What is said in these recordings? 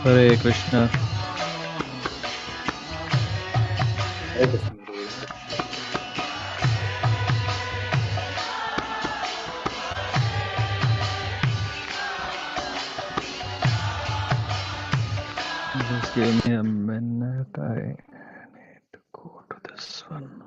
Hare Krishna. Hare Krishna, Guru. Just give me a minute. I need to go to this one.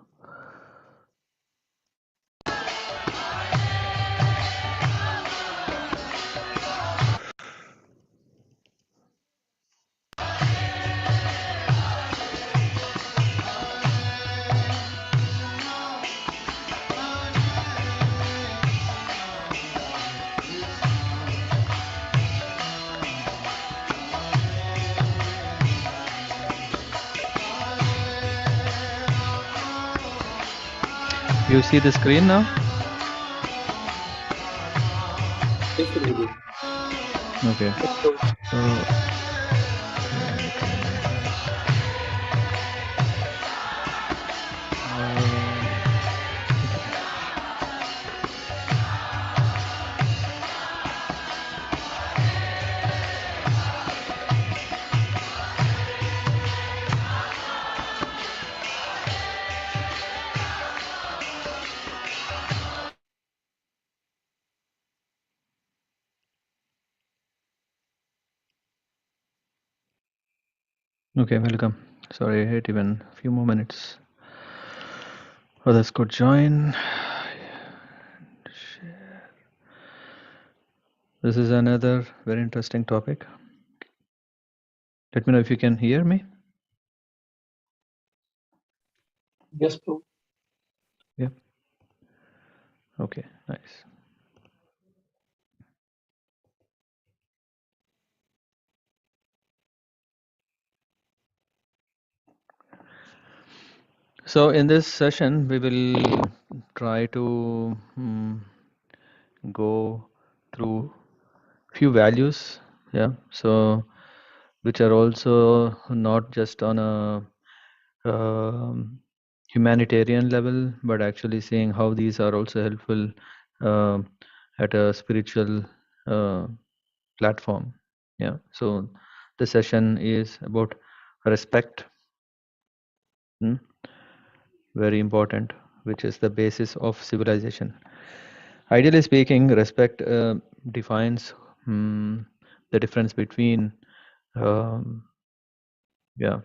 You see the screen now? Yes, Guru. Okay. So, okay, welcome. Sorry, I hate even a few more minutes. Others could join. This is another very interesting topic. Let me know if you can hear me. Yes, Guru. Yeah. Okay, nice. So in this session, we will try to go through few values. Yeah. So which are also not just on a humanitarian level, but actually seeing how these are also helpful uh, at a spiritual uh, platform. Yeah. So the session is about respect. Very important, which is the basis of civilization. Ideally speaking, respect defines the difference between um, yeah,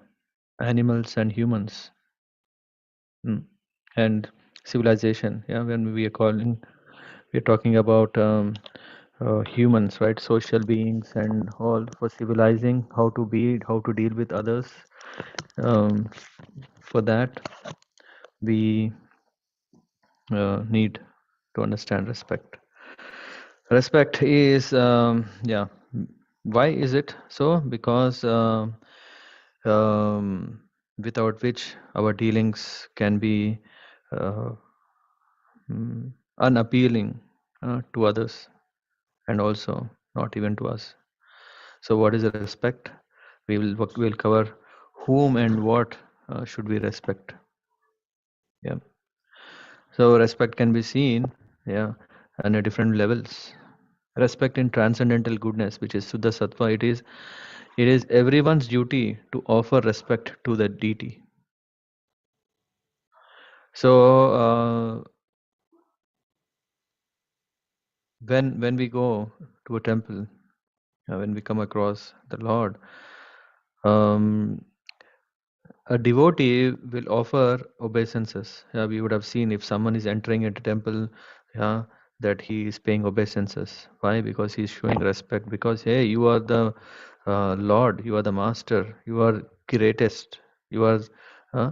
animals and humans, and civilization. Yeah, when we're talking about humans, right? Social beings and all, for civilizing, how to be, how to deal with others. Um, for that, we need to understand respect. Respect is, yeah. Why is it so? Because without which our dealings can be uh, unappealing to others, and also not even to us. So, what is respect? We'll cover whom and what should we respect. Yeah. So respect can be seen, yeah, on a different levels. Respect in transcendental goodness, which is Suddha Sattva, it is everyone's duty to offer respect to the deity. So when we go to a temple, when we come across the Lord, um, a devotee will offer obeisances. Yeah, we would have seen if someone is entering into temple, yeah, that he is paying obeisances. Why? Because he is showing respect. Because hey, you are the Lord, you are the Master, you are greatest, you are uh,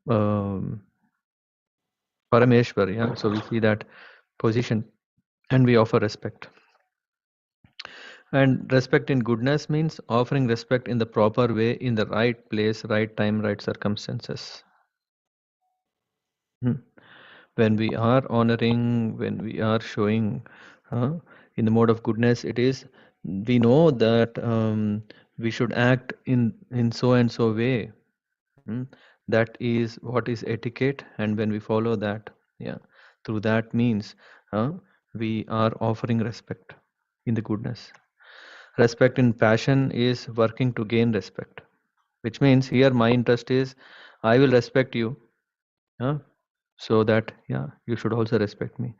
um, Parameshwar. Yeah, so we see that position, and we offer respect. And respect in goodness means offering respect in the proper way, in the right place, right time, right circumstances. Hmm. When we are honoring, when we are showing in the mode of goodness, it is, we know that we should act in so and so way. mm, that is what is etiquette, and when we follow that, yeah, through that means we are offering respect in the goodness. Respect in passion is working to gain respect, which means here my interest is I will respect you, huh? So that yeah, you should also respect me.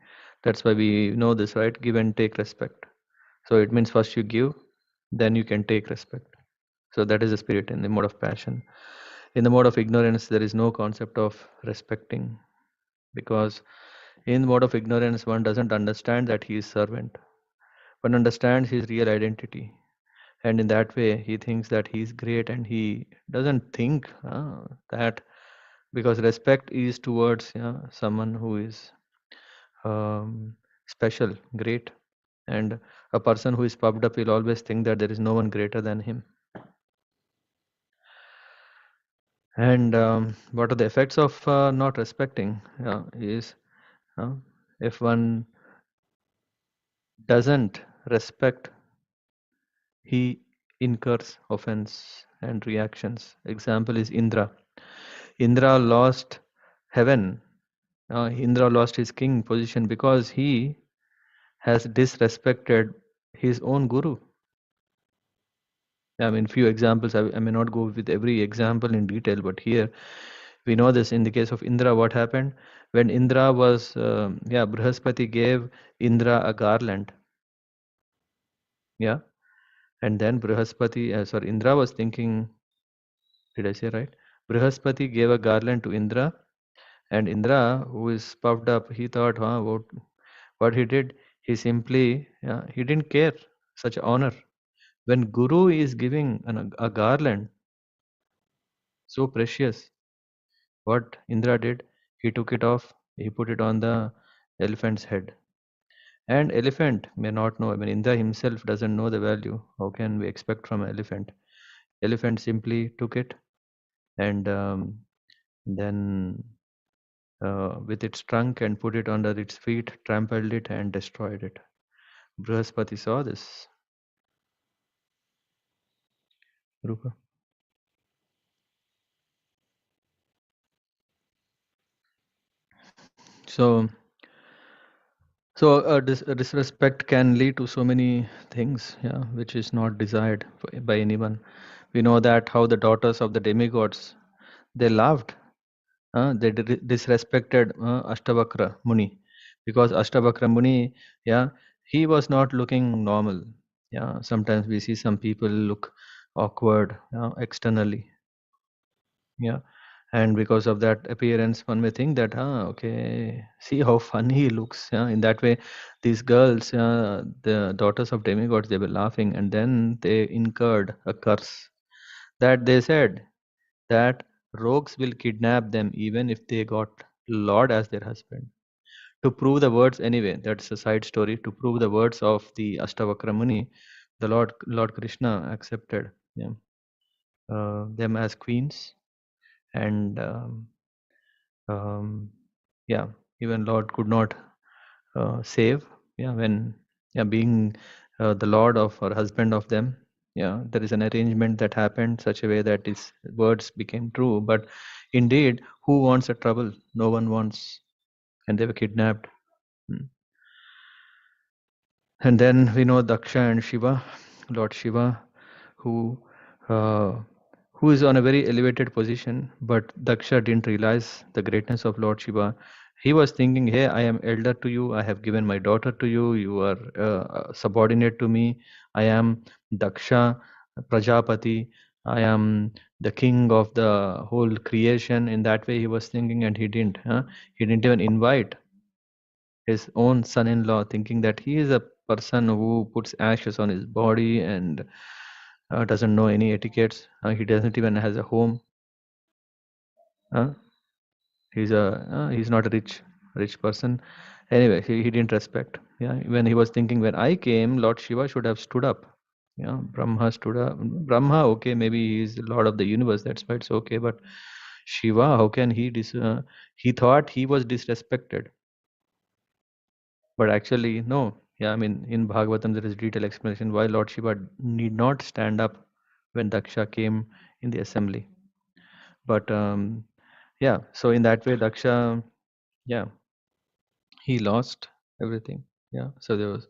That's why we know this, right? Give and take respect. So it means first you give, then you can take respect. So that is the spirit in the mode of passion. In the mode of ignorance, there is no concept of respecting, because in mode of ignorance, one doesn't understand that he is servant. One understands his real identity, and in that way, he thinks that he is great, and he doesn't think that, because respect is towards someone who is um, special, great, and a person who is puffed up will always think that there is no one greater than him. And what are the effects of not respecting? Is if one doesn't respect, he incurs offense and reactions. Example is Indra. Indra lost heaven. Indra lost his king position because he has disrespected his own guru. I mean, few examples. I may not go with every example in detail, but here we know this. In the case of Indra, what happened when Indra was, Brihaspati gave Indra a garland. Yeah, and then Indra was thinking, did I say right? Brihaspati gave a garland to Indra, and Indra, who is puffed up, he thought, what he did. He simply, he didn't care such honor. When Guru is giving a garland so precious, what Indra did, he took it off, he put it on the elephant's head. And elephant may not know. I mean, Indra himself doesn't know the value. How can we expect from an elephant? Elephant simply took it and then with its trunk and put it under its feet, trampled it and destroyed it. Brihaspati saw this. Rupa. So, disrespect can lead to so many things, yeah, which is not desired by anyone. We know that how the daughters of the demigods, they laughed, they disrespected Ashtavakra Muni, because Ashtavakra Muni, yeah, he was not looking normal. Yeah, sometimes we see some people look awkward externally. Yeah, and because of that appearance, one may think that, okay, see how funny he looks. Yeah, in that way, these girls, the daughters of demigods, they were laughing, and then they incurred a curse that they said that rogues will kidnap them even if they got Lord as their husband. To prove the words, anyway, that's a side story. To prove the words of the Ashtavakra Muni, the Lord Krishna accepted them as queens, and um, yeah, even Lord could not save. Yeah, when being the Lord of or husband of them, yeah, there is an arrangement that happened such a way that his words became true. But indeed, who wants a trouble? No one wants, and they were kidnapped. Mm. And then we know Daksha and Shiva, Lord Shiva, who uh, who is on a very elevated position, but Daksha didn't realize the greatness of Lord Shiva. He was thinking, hey, I am elder to you, I have given my daughter to you, you are subordinate to me, I am Daksha Prajapati, I am the king of the whole creation. In that way he was thinking, and he didn't. He didn't even invite his own son-in-law, thinking that he is a person who puts ashes on his body and doesn't know any etiquettes. He doesn't even has a home. Uh, he's not a rich person. Anyway, he didn't respect. Yeah, when he was thinking, when I came, Lord Shiva should have stood up. Yeah, Brahma stood up. Brahma, okay, maybe he's the Lord of the universe. That's why it's okay. But Shiva, how can he? He thought he was disrespected. But actually, no. Yeah, I mean, in Bhagavatam, there is detailed explanation why Lord Shiva need not stand up when Daksha came in the assembly. But yeah, so in that way, Daksha, yeah, he lost everything. Yeah, so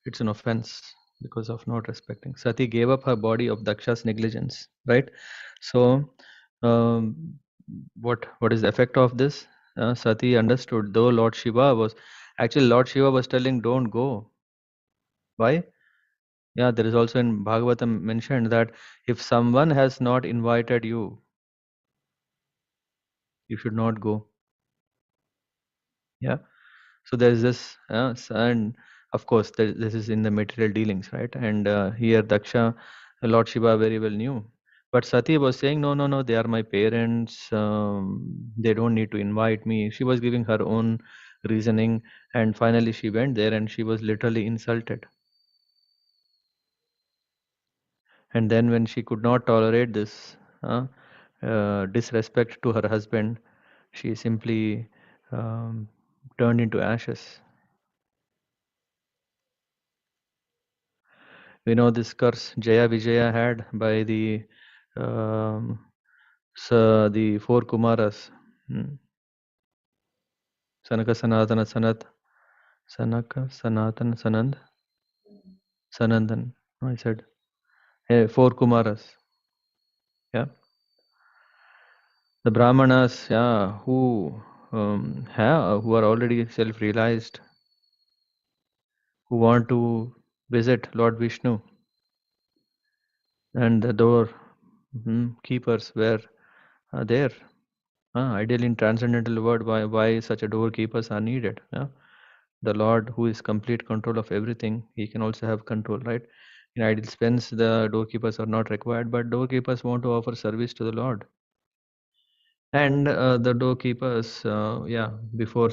it's an offense. because of not respecting. Sati gave up her body of Daksha's negligence, right? So, um, what is the effect of this? Sati understood, though Lord Shiva was actually Lord Shiva was telling, don't go. Why? Yeah, there is also in Bhagavatam mentioned that if someone has not invited you, you should not go. Yeah. So there is this, and of course, this is in the material dealings, right? And here Daksha, Lord Shiva very well knew. But Sati was saying, no, no, no, they are my parents. They don't need to invite me. She was giving her own reasoning. And finally, she went there and she was literally insulted. And then, when she could not tolerate this disrespect to her husband, she simply um, turned into ashes. We know this curse Jaya Vijaya had by um, the four Kumaras, hmm, Sanaka, Sanatana, Sanaka, Sanatan, Sanandan. I said, hey, four Kumaras. Yeah, the Brahmanas, yeah, who are already self-realized, who want to visit Lord Vishnu, and the door keepers were there. Ideally, in transcendental world, why such a doorkeepers are needed? Yeah? The Lord, who is complete control of everything, He can also have control, right? In ideal sense, the doorkeepers are not required, but doorkeepers want to offer service to the Lord, and the doorkeepers, yeah, before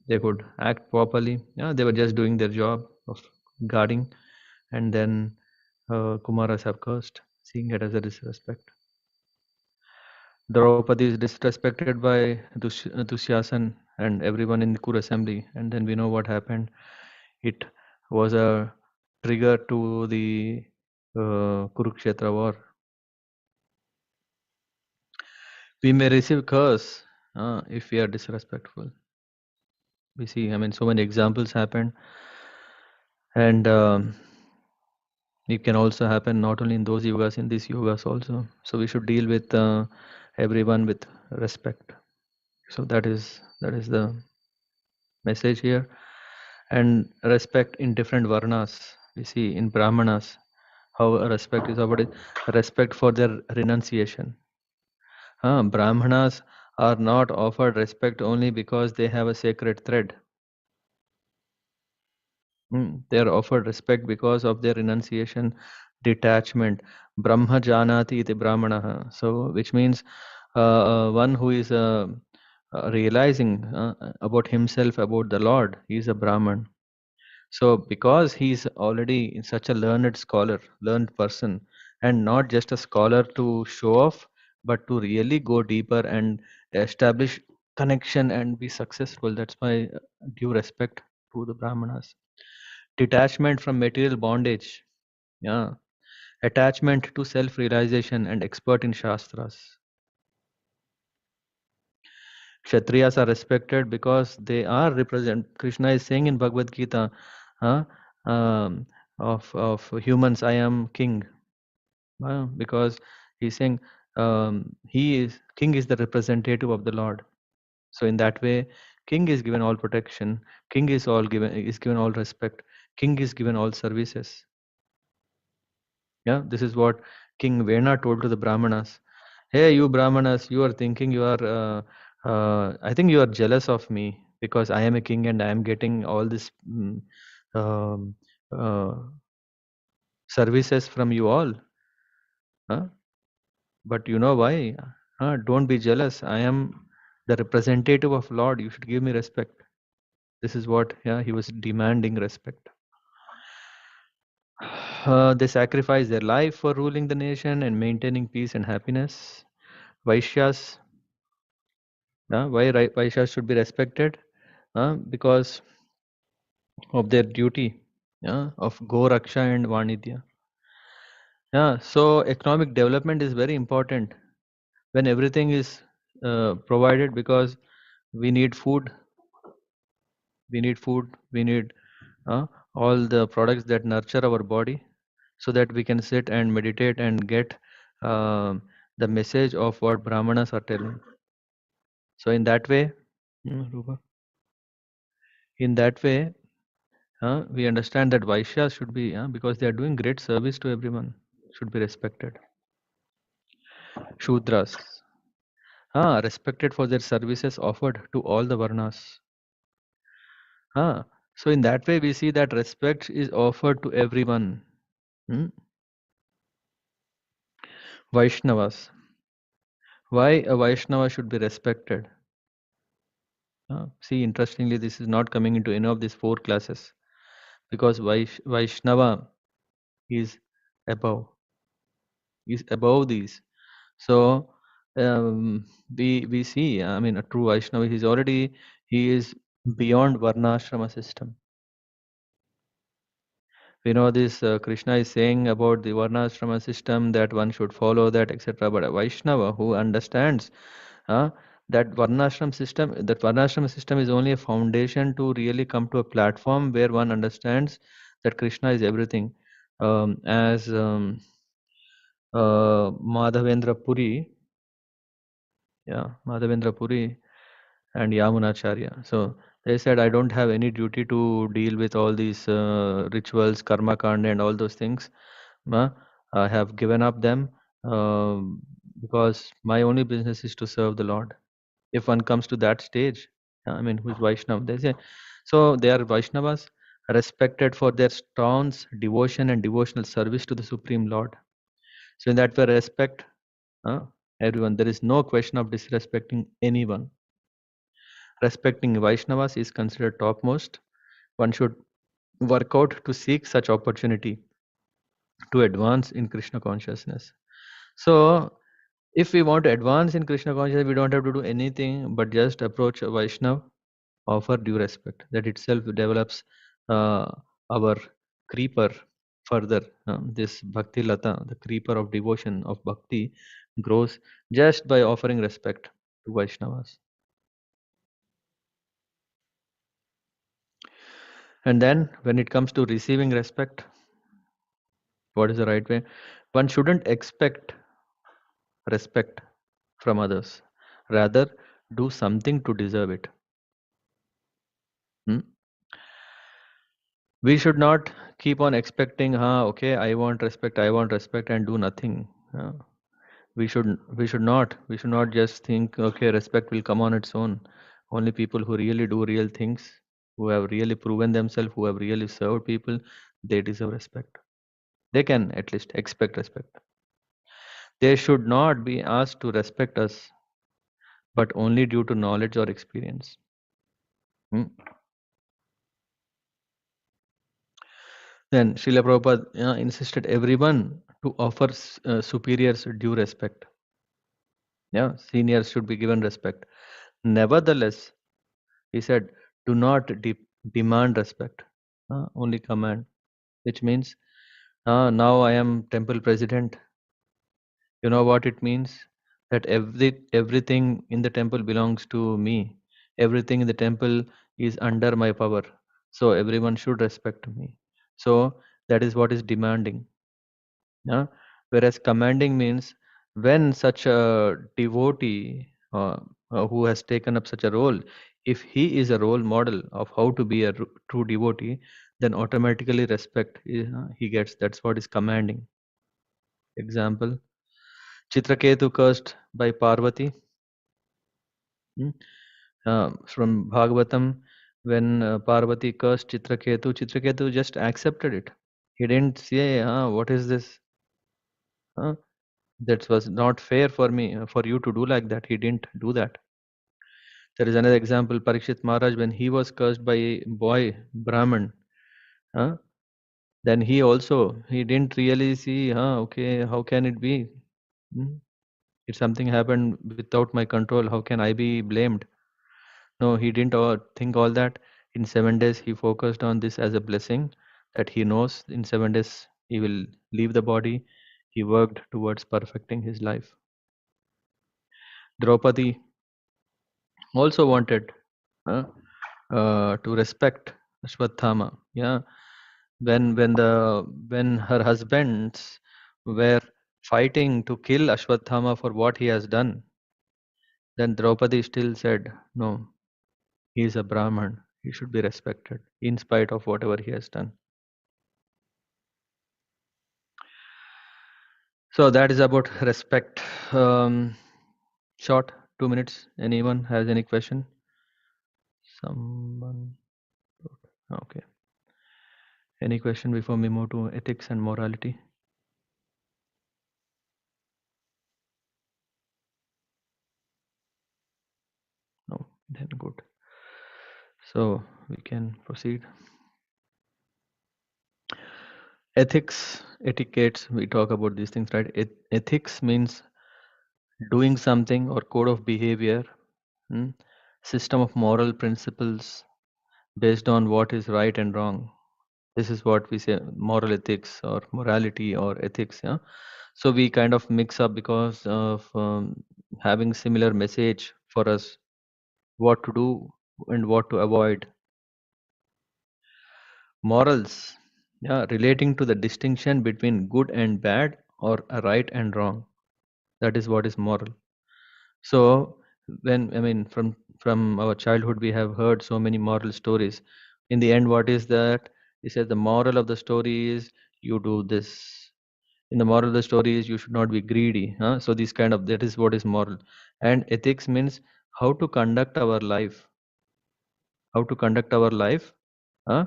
they could act properly, yeah, they were just doing their job of guarding, and then Kumaras have cursed, seeing it as a disrespect. Draupadi is disrespected by Dusyasan and everyone in the Kur assembly, and then we know what happened. It was a trigger to the Kurukshetra war. We may receive curse if we are disrespectful. We see, I mean, so many examples happen, and it can also happen not only in those yogas, in these yogas also. So we should deal with everyone with respect. So that is the message here. And respect in different varnas. We see in Brahmanas how respect is about it. Respect for their renunciation. Brahmanas are not offered respect only because they have a sacred thread. They are offered respect because of their renunciation, detachment. Brahma janati iti brahmana. So, which means one who is realizing about himself, about the Lord, he is a Brahman. So, because he's already such a learned scholar, learned person, and not just a scholar to show off, but to really go deeper and establish connection and be successful. That's my due respect to the Brahmanas. Detachment from material bondage, yeah, attachment to self-realization and expert in shastras. Kshatriyas are respected because they are represent. Krishna is saying in Bhagavad Gita, huh, um, of humans, I am king. Because he's saying he is king is the representative of the Lord. So in that way, king is given all protection. King is given all respect. King is given all services. Yeah, this is what King Vena told to the Brahmanas. Hey, you Brahmanas, you are thinking you are. I think you are jealous of me because I am a king and I am getting all this um, uh, services from you all. Huh? But you know why? Don't be jealous. I am the representative of Lord. You should give me respect. This is what, yeah, he was demanding respect. They sacrifice their life for ruling the nation and maintaining peace and happiness. Vaishyas, Vaishyas should be respected because of their duty, of Go Raksha and Vanidya. Yeah, so economic development is very important when everything is provided because we need food, we need all the products that nurture our body, so that we can sit and meditate and get the message of what Brahmanas are telling. So in that way, Rupa, in that way, we understand that Vaishyas should be, because they are doing great service to everyone, should be respected. Shudras, respected for their services offered to all the Varnas. Ah, so in that way, we see that respect is offered to everyone. Hmm? Vaishnavas. Why a Vaishnava should be respected? See, interestingly, this is not coming into any of these four classes, because Vaishnava is above, is above these. So we see, I mean, a true Vaishnava, he is beyond Varnashrama system. We know this, Krishna is saying about the Varnashrama system, that one should follow that, etc. But a Vaishnava who understands uh, that Varnashram system is only a foundation to really come to a platform where one understands that Krishna is everything. As Madhavendra Puri, yeah, Madhavendra Puri and Yamunacharya. So they said, I don't have any duty to deal with all these rituals, karma kanda, and all those things. Uh, I have given up them, because my only business is to serve the Lord. If one comes to that stage, I mean, who's Vaishnava, they say, so they are Vaishnavas, respected for their stance, devotion, and devotional service to the Supreme Lord. So in that way, respect uh, everyone. There is no question of disrespecting anyone. Respecting Vaishnavas is considered topmost. One should work out to seek such opportunity to advance in Krishna consciousness. So, if we want to advance in Krishna consciousness, we don't have to do anything but just approach a Vaishnava, offer due respect. That itself develops uh, our creeper further. This Bhakti Lata, the creeper of devotion of Bhakti, grows just by offering respect to Vaishnavas. And then, when it comes to receiving respect, what is the right way? One shouldn't expect respect from others. Rather, do something to deserve it. Hmm? We should not keep on expecting, okay, I want respect, and do nothing. Uh, we should not just think, okay, respect will come on its own. Only people who really do real things, who have really proven themselves, who have really served people, they deserve respect. They can at least expect respect. They should not be asked to respect us, but only due to knowledge or experience. Hmm? Then Srila Prabhupada insisted everyone to offer superiors due respect. Yeah, seniors should be given respect. Nevertheless, he said, do not demand respect, only command. Which means, now I am temple president. You know what it means? That everything in the temple belongs to me. Everything in the temple is under my power. So everyone should respect me. So that is what is demanding. Yeah? Whereas commanding means, when such a devotee who has taken up such a role, if he is a role model of how to be a true devotee, then automatically respect he gets. That's what is commanding. Example, Chitraketu cursed by Parvati. hmm, from Bhagavatam, when Parvati cursed Chitraketu, Chitraketu just accepted it. He didn't say, what is this? Huh? That was not fair for me, for you to do like that. He didn't do that. There is another example, Parikshit Maharaj, when he was cursed by a boy Brahman, huh? Then he didn't really see, okay, how can it be? Hmm? If something happened without my control, how can I be blamed? No, he didn't think all that. In 7 days, he focused on this as a blessing, that he knows in 7 days he will leave the body. He worked towards perfecting his life. Draupadi also wanted uh, to respect Ashwatthama. Yeah, When her husbands were fighting to kill Ashwatthama for what he has done, then Draupadi still said, "No, he is a Brahman. He should be respected in spite of whatever he has done." So that is about respect. Short, 2 minutes. Anyone has any question? Someone? Okay. Any question before we move to ethics and morality? No. Then good. So we can proceed. Ethics, etiquettes. We talk about these things, right? Ethics means doing something or code of behavior, hmm, system of moral principles based on what is right and wrong. This is what we say moral ethics or morality or ethics. Yeah. So we kind of mix up because of having similar message for us, what to do and what to avoid. Morals, yeah, relating to the distinction between good and bad or a right and wrong. That is what is moral. So when I mean from our childhood we have heard so many moral stories. In the end, what is that? He says the moral of the story is you do this. In the moral of the story is you should not be greedy. Huh? So this kind of that is what is moral. And ethics means how to conduct our life. How to conduct our life. Huh?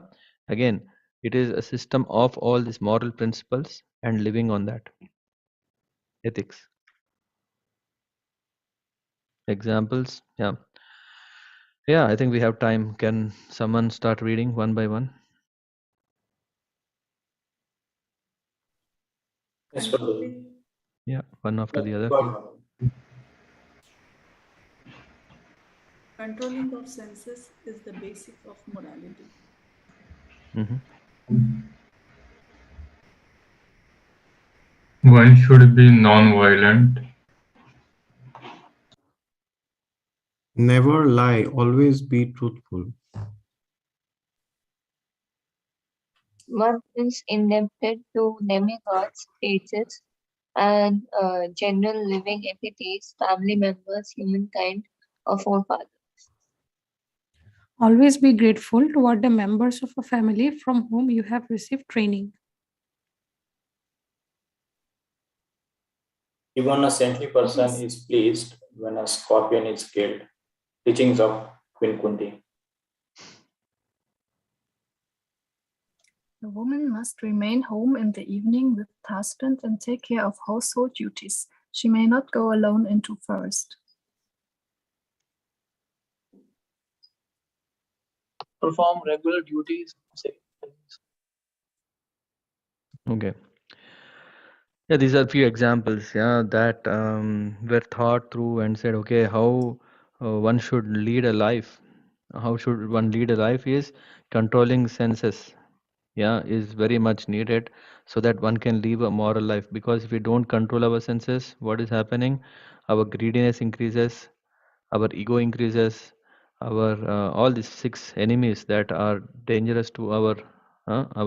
Again, it is a system of all these moral principles and living on that. Ethics. Examples. Yeah. Yeah, I think we have time. Can someone start reading one by one? Yes, Prabhu. Controlling, Yeah, one after the other. Got Yeah. one. controlling of senses is the basic of morality. Mm-hmm. One should be non-violent. Never lie, always be truthful. One is indebted to demigods, deities, and general living entities, family members, humankind, or forefathers. Always be grateful toward the members of a family from whom you have received training. Even a saintly person Yes. is pleased when a scorpion is killed. Teachings of Queen Kunti. The woman must remain home in the evening with husband and take care of household duties. She may not go alone into forest. Perform regular duties. Okay. Yeah, these are few examples, yeah, that were thought through and said, okay, how one should lead a life. How should one lead a life is controlling senses, yeah, is very much needed so that one can live a moral life. Because if we don't control our senses, what is happening? Our greediness increases, our ego increases, our all these six enemies that are dangerous to our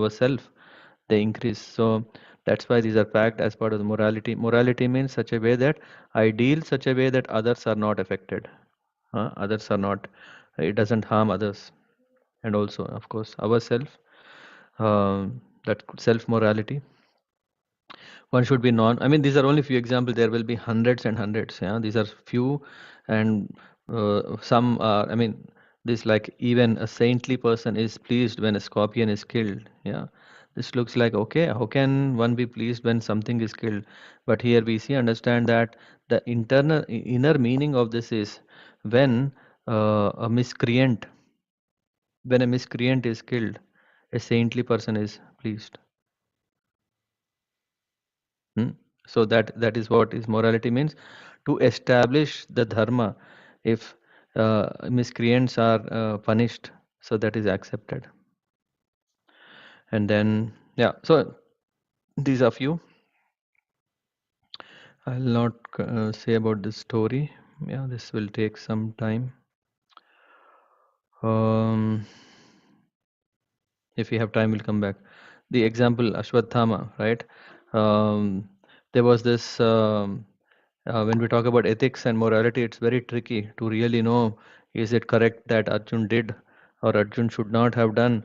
self, they increase. So that's why these are packed as part of the morality. Morality means such a way that I deal such a way that others are not affected. Others are not. It doesn't harm others, and also, of course, ourself. That self morality. One should be non. I mean, these are only few examples. There will be hundreds and hundreds. Yeah, these are few, and some are. I mean, this like even a saintly person is pleased when a scorpion is killed. Yeah, this looks like okay. How can one be pleased when something is killed? But here we see understand that the inner meaning of this is when a miscreant, when a miscreant is killed, a saintly person is pleased. Hmm? So that is what is morality means, to establish the dharma. If miscreants are punished, so that is accepted. And then yeah, so these are few. I'll not say about this story. Yeah, this will take some time. If we have time, we'll come back. the example Ashwatthama, right? There was this when we talk about ethics and morality, it's very tricky to really know, is it correct that Arjun did or Arjun should not have done.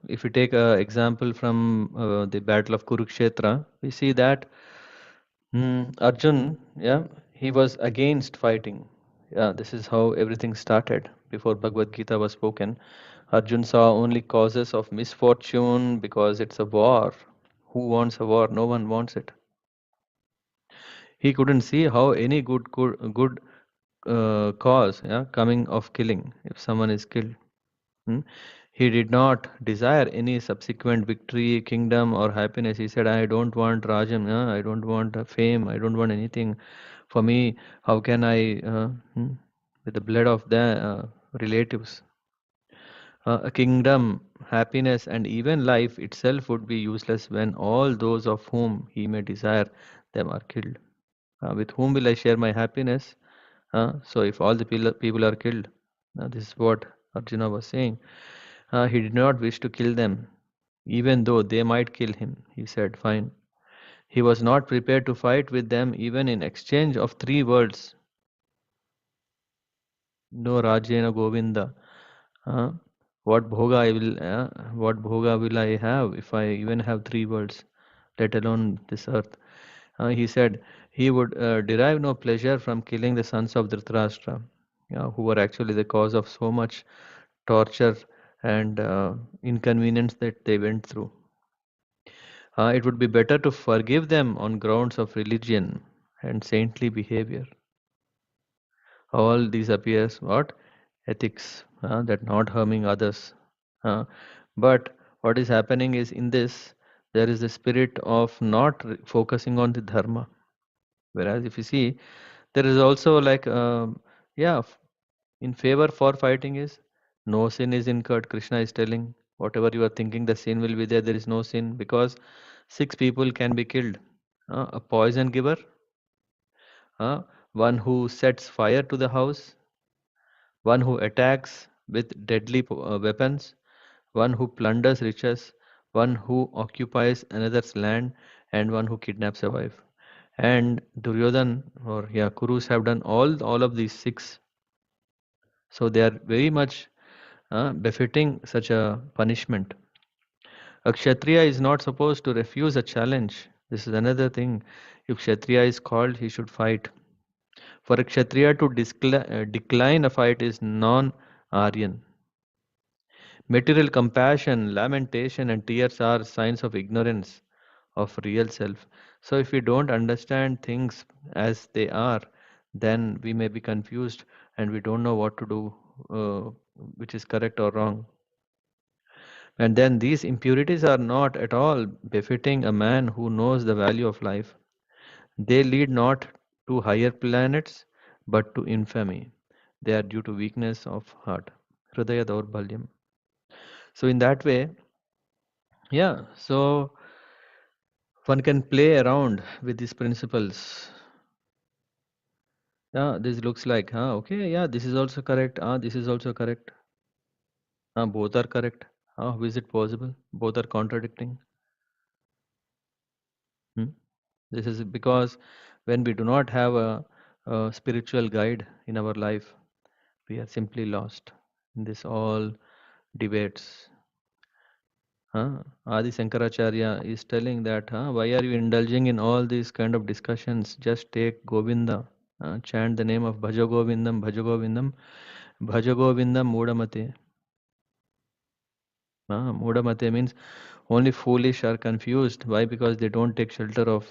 If we take an example from the Battle of Kurukshetra, we see that Arjun, yeah, he was against fighting. Yeah, this is how everything started before Bhagavad Gita was spoken. Arjun saw only causes of misfortune because it's a war. Who wants a war? No one wants it. He couldn't see how any good cause, yeah, coming of killing if someone is killed. Hmm? He did not desire any subsequent victory, kingdom, or happiness. He said, I don't want Rajam, I don't want fame, I don't want anything. For me, how can I, with the blood of the relatives, a kingdom, happiness, and even life itself would be useless when all those of whom he may desire them are killed. With whom will I share my happiness? So if all the people are killed, this is what Arjuna was saying. He did not wish to kill them, even though they might kill him. He said, fine. He was not prepared to fight with them even in exchange of 3 words. No Rajena Govinda. What what bhoga will I have if I even have 3 words, let alone this earth? He said he would derive no pleasure from killing the sons of Dhritarashtra, who were actually the cause of so much torture and inconvenience that they went through. It would be better to forgive them on grounds of religion and saintly behavior. All these appears what? Ethics, that not harming others. But what is happening is in this, there is the spirit of not focusing on the dharma. Whereas if you see, there is also like, yeah, in favor for fighting is no sin is incurred. Krishna is telling whatever you are thinking, the sin will be there. There is no sin because 6 people can be killed. A poison giver, one who sets fire to the house, one who attacks with deadly weapons, one who plunders riches, one who occupies another's land, and one who kidnaps a wife. And Duryodhan or Kurus have done all of these 6. So they are very much befitting such a punishment. A Kshatriya is not supposed to refuse a challenge. This is another thing. If Kshatriya is called, he should fight. For a Kshatriya to decline a fight is non-Aryan. Material compassion, lamentation, and tears are signs of ignorance of real self. So if we don't understand things as they are, then we may be confused and we don't know what to do, which is correct or wrong. And then these impurities are not at all befitting a man who knows the value of life. They lead not to higher planets, but to infamy. They are due to weakness of heart. Hridaya Daurbalyam. So in that way, so one can play around with these principles. This looks like, okay, this is also correct. This is also correct. Both are correct. How is it possible? Both are contradicting. This is because when we do not have a spiritual guide in our life, we are simply lost in this all debates. Adi Shankaracharya is telling that, why are you indulging in all these kind of discussions? Just take Govinda, chant the name of Bhaja Govindam, Bhaja Govindam, Bhaja Govindam Mudamate. Mudamate means only foolish are confused. Why? Because they don't take shelter of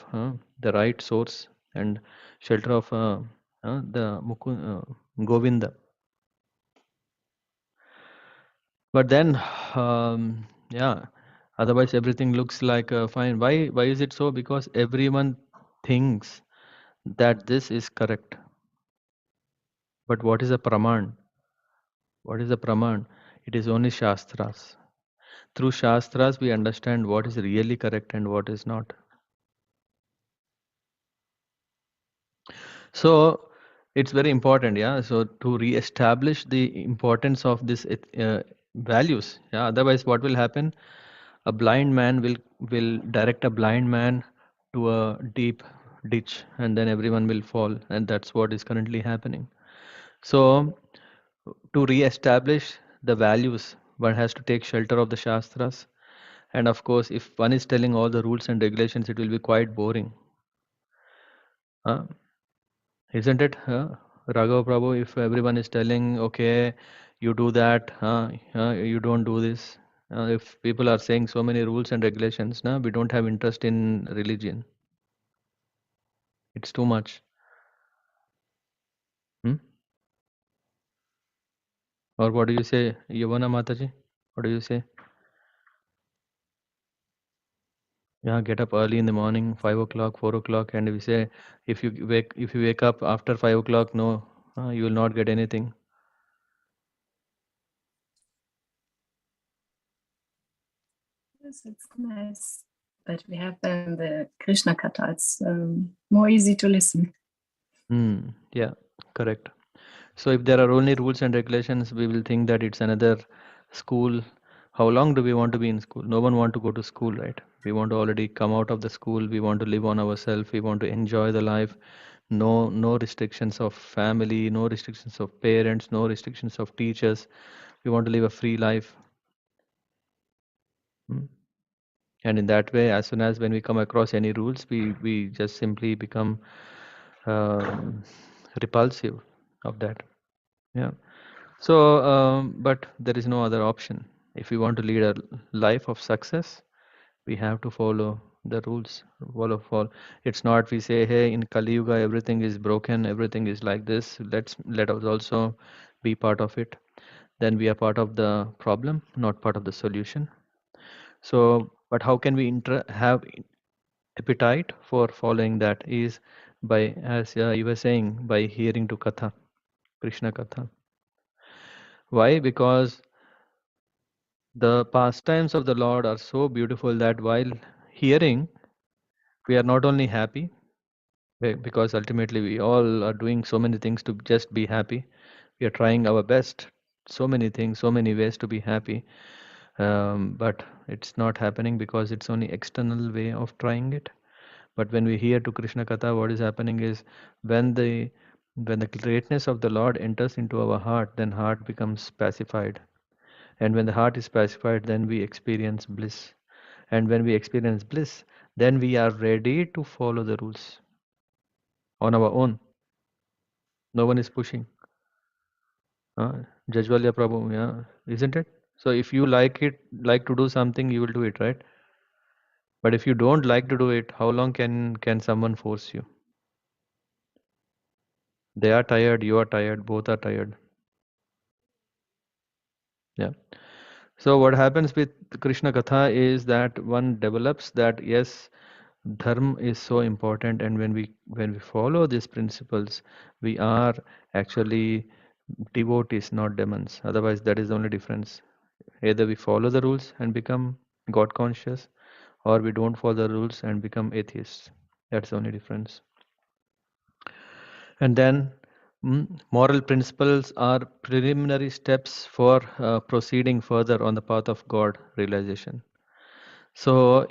the right source and shelter of the Govinda. But then, otherwise everything looks like fine. Why is it so? Because everyone thinks that this is correct. But what is a praman? What is a praman? It is only shastras. Through shastras, we understand what is really correct and what is not. So it's very important, so to re-establish the importance of this values, otherwise what will happen, A blind man will direct a blind man to a deep ditch, and then everyone will fall, and that's what is currently happening. So to re-establish the values, one has to take shelter of the Shastras. And of course, if one is telling all the rules and regulations, it will be quite boring. Isn't it? Raghav Prabhu, if everyone is telling, okay, you do that, you don't do this. If people are saying so many rules and regulations, we don't have interest in religion. It's too much. Hmm? Or what do you say, Yavana Mataji? What do you say? Yeah, get up early in the morning, 5 o'clock, 4 o'clock, and we say if you wake up after 5 o'clock, no, you will not get anything. Yes, it's nice that we have then the Krishna Katha. It's more easy to listen. Yeah, correct. So if there are only rules and regulations, we will think that it's another school. How long do we want to be in school? No one want to go to school, right? We want to already come out of the school. We want to live on ourselves. We want to enjoy the life. No restrictions of family, no restrictions of parents, no restrictions of teachers. We want to live a free life. Hmm. And in that way, as soon as when we come across any rules, we just simply become um, repulsive of that. Yeah. So, but there is no other option. If we want to lead a life of success, we have to follow the rules. Follow. It's not we say, hey, in Kali Yuga everything is broken, everything is like this. Let us also be part of it. Then we are part of the problem, not part of the solution. So, but how can we have appetite for following that? Is by, as you were saying, by hearing to Katha, Krishna Katha. Why? Because the pastimes of the Lord are so beautiful that while hearing, we are not only happy, because ultimately we all are doing so many things to just be happy. We are trying our best, so many things, so many ways to be happy, but it's not happening because it's only external way of trying it. But when we hear to Krishna Katha, what is happening is when the greatness of the Lord enters into our heart, then heart becomes pacified. And when the heart is pacified, then we experience bliss. And when we experience bliss, then we are ready to follow the rules on our own. No one is pushing. Jajwalya Prabhu, yeah, isn't it? So if you like to do something, you will do it, right? But if you don't like to do it, how long can someone force you? They are tired, you are tired, both are tired. Yeah. So what happens with Krishna Katha is that one develops that yes, dharma is so important, and when we follow these principles, we are actually devotees, not demons. Otherwise, that is the only difference. Either we follow the rules and become God conscious, or we don't follow the rules and become atheists. That's the only difference. And then moral principles are preliminary steps for proceeding further on the path of God realization. So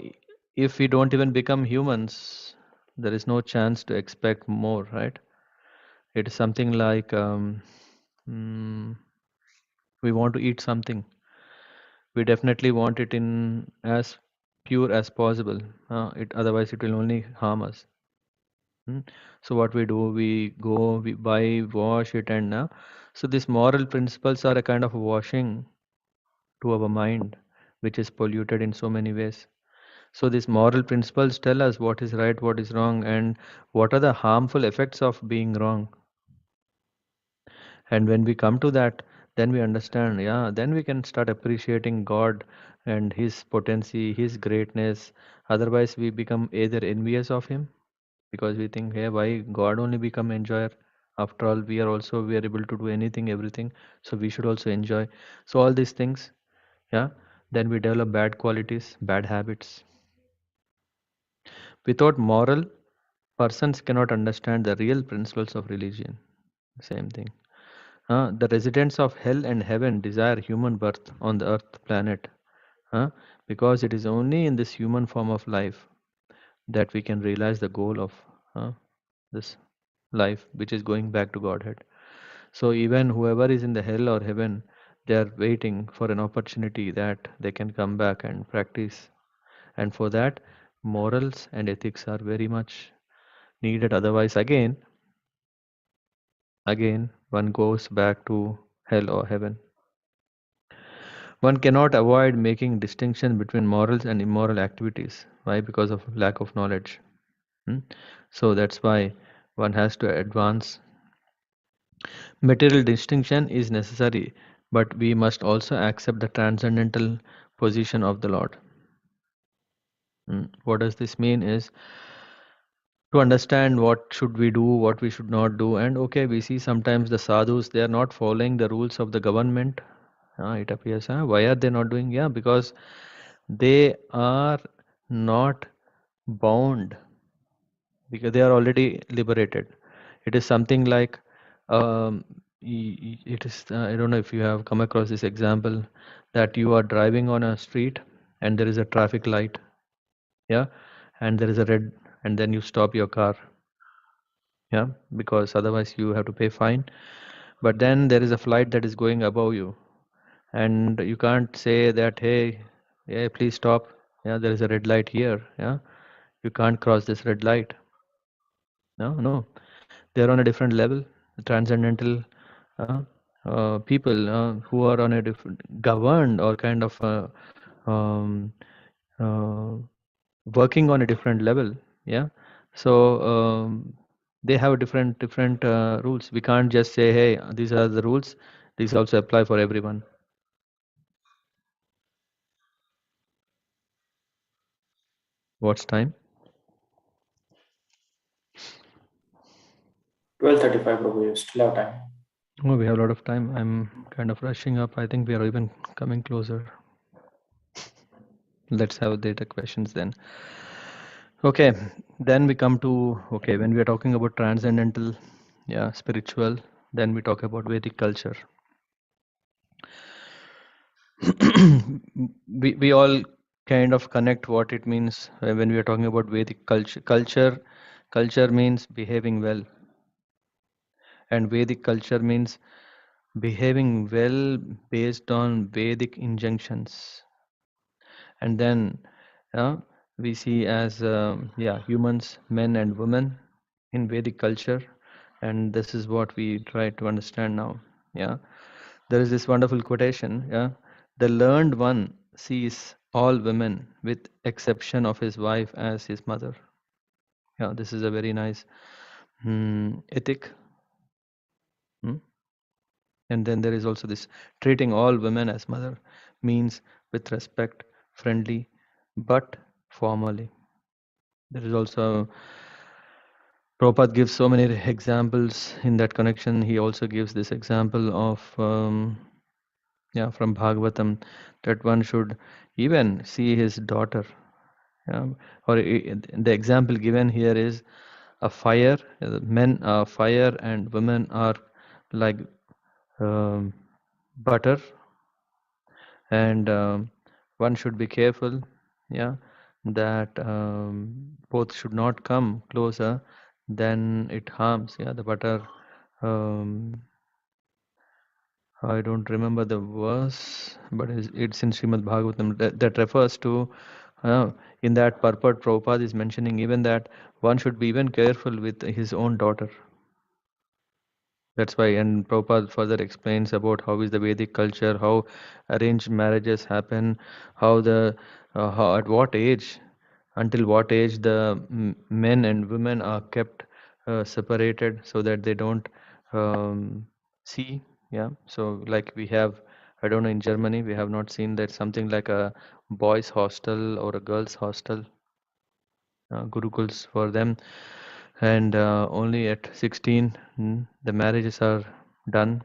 if we don't even become humans, there is no chance to expect more, right? It is something like we want to eat something. We definitely want it in as pure as possible. Otherwise, it will only harm us. So what we do, we go, we buy, wash it, and now. So these moral principles are a kind of washing to our mind, which is polluted in so many ways. So these moral principles tell us what is right, what is wrong, and what are the harmful effects of being wrong. And when we come to that, then we understand, yeah, then we can start appreciating God and His potency, His greatness. Otherwise, we become either envious of Him because we think, hey, why God only become enjoyer? After all, we are able to do anything, everything, so we should also enjoy. So all these things, yeah, then we develop bad qualities, bad habits. Without moral, persons cannot understand the real principles of religion. Same thing. The residents of hell and heaven desire human birth on the earth planet, because it is only in this human form of life that we can realize the goal of this life, which is going back to Godhead. So even whoever is in the hell or heaven, they are waiting for an opportunity that they can come back and practice. And for that, morals and ethics are very much needed. Otherwise, again, one goes back to hell or heaven. One cannot avoid making distinction between morals and immoral activities. Why? Because of lack of knowledge. So that's why one has to advance. Material distinction is necessary, but we must also accept the transcendental position of the Lord. What does this mean is to understand what should we do, what we should not do. And okay, we see sometimes the sadhus, they are not following the rules of the government. It appears, why are they not doing? Yeah, because they are not bound, because they are already liberated. It is something like it is I don't know if you have come across this example, that you are driving on a street and there is a traffic light, yeah, and there is a red, and then you stop your car, yeah, because otherwise you have to pay fine. But then there is a flight that is going above you, and you can't say that, hey, yeah, please stop, yeah, there is a red light here, yeah, you can't cross this red light. No, they're on a different level. Transcendental people who are on a different governed, or kind of um, uh, working on a different level, yeah. So they have different rules. We can't just say, hey, these are the rules, these also apply for everyone. What's time? 12:35, Prabhu. You still have time. Oh, we have a lot of time. I'm kind of rushing up. I think we are even coming closer. Let's have data questions then. Okay, then we come to, okay, when we are talking about transcendental, yeah, spiritual, then we talk about Vedic culture. we all kind of connect what it means when we are talking about Vedic culture. Culture means behaving well, and Vedic culture means behaving well based on Vedic injunctions. And then we see as humans, men and women in Vedic culture, and this is what we try to understand now. Yeah, there is this wonderful quotation. Yeah, the learned one sees all women with exception of his wife as his mother. Yeah, this is a very nice ethic. And then there is also this treating all women as mother, means with respect, friendly, but formally. There is also, Prabhupada gives so many examples in that connection. He also gives this example of, from Bhagavatam, that one should even see his daughter. Yeah, or the example given here is a fire. Men are fire and women are like um, butter, and one should be careful, yeah, that both should not come closer, then it harms. Yeah, the butter, um, I don't remember the verse, but it's in Srimad Bhagavatam that refers to in that purport. Prabhupada is mentioning even that one should be even careful with his own daughter. That's why, and Prabhupada further explains about how is the Vedic culture, how arranged marriages happen, how at what age, until what age the men and women are kept separated so that they don't see. Yeah, so like we have, I don't know, in Germany we have not seen that something like a boys' hostel or a girls' hostel, gurukuls for them, and only at 16 the marriages are done.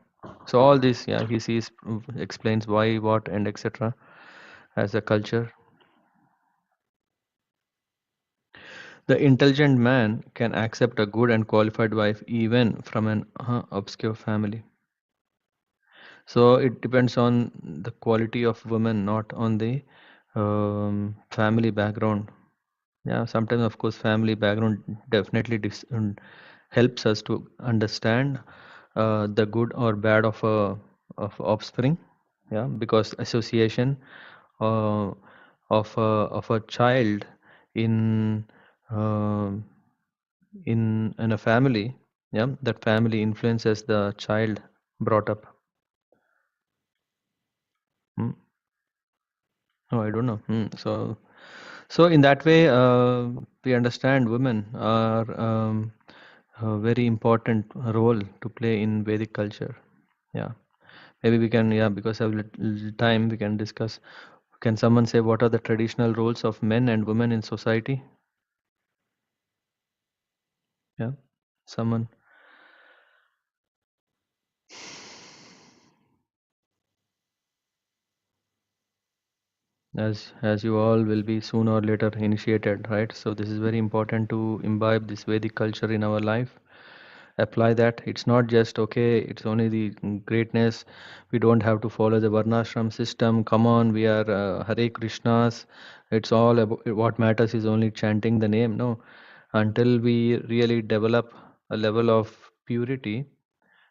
So all this, yeah, he sees, explains why, what, and etc. as a culture. The intelligent man can accept a good and qualified wife even from an obscure family. So it depends on the quality of woman, not on the family background. Yeah, sometimes of course family background definitely helps us to understand the good or bad of offspring. Yeah, because association uh, of a child in um in a family, yeah, that family influences the child brought up. Hmm. Oh, I don't know. So in that way, we understand women are a very important role to play in Vedic culture. Yeah, maybe we can, yeah, because of little time, we can discuss. Can someone say what are the traditional roles of men and women in society? Yeah, someone. As you all will be sooner or later initiated, right? So this is very important to imbibe this Vedic culture in our life. Apply that. It's not just okay, it's only the greatness. We don't have to follow the varnashram system. Come on, we are Hare Krishnas. It's all about what matters is only chanting the name. No, until we really develop a level of purity,